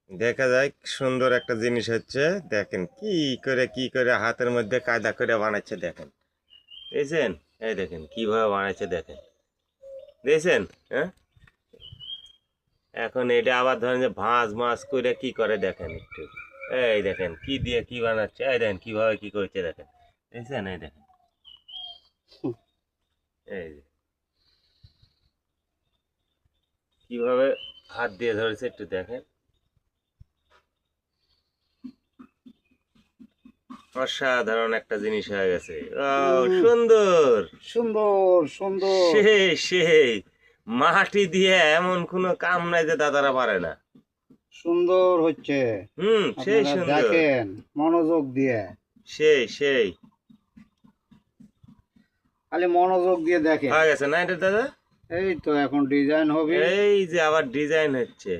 দেখা যায় সুন্দর একটা জিনিস হচ্ছে। দেখেন কি করে হাতের মধ্যে কায়দা করে বানাচ্ছে দেখেন। দেখছেন? এই দেখেন কিভাবে বানাচ্ছে দেখেন। দেখছেন? হ্যাঁ, এখন এটা আবার ধরেন যে ভাঁজ মাছ করে কি করে দেখেন একটু। এই দেখেন কি দিয়ে কি বানাচ্ছে, এই দেখেন কিভাবে কি করছে দেখেন। দেখছেন? এই দেখেন, এই যে কিভাবে হাত দিয়ে ধরেছে একটু দেখেন। অসাধারণ একটা জিনিস হয়ে গেছে। ও উম, সুন্দর। সুন্দর সুন্দর সেই মাটি দিয়ে এমন কোনো কাম নাই যে দাদারা পারে না। সুন্দর হচ্ছে। সেই আপনারা সুন্দর। দেখেন মনোযোগ দিয়ে, সেই খালি মনোযোগ দিয়ে দেখেন। হয়ে গেছে না এটা দাদা? এই তো এখন ডিজাইন হবে। এই যে আবার ডিজাইন হচ্ছে।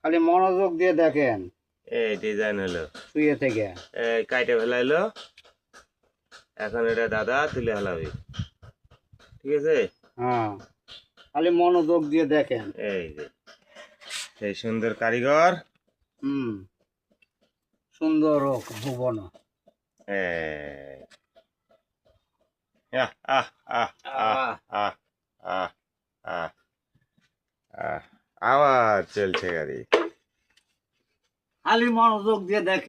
খালি মনোযোগ দিয়ে দেখেন। এই ডিজাইন হলো, শুয়ে থেকে এই কাইটে ফেলাইলো। এখন এটা দাদা তুলে ফেলাবি, ঠিক আছে? হ্যাঁ, খালি মনোযোগ দিয়ে দেখেন। এই যে সেই সুন্দর কারিগর। হুম, সুন্দর হোক ভুবন। এই আহ আহ আহ আহ আহ আহ আহ আহ আবার চলছে গাড়ি। খালি মনোযোগ দিয়ে দেখেন।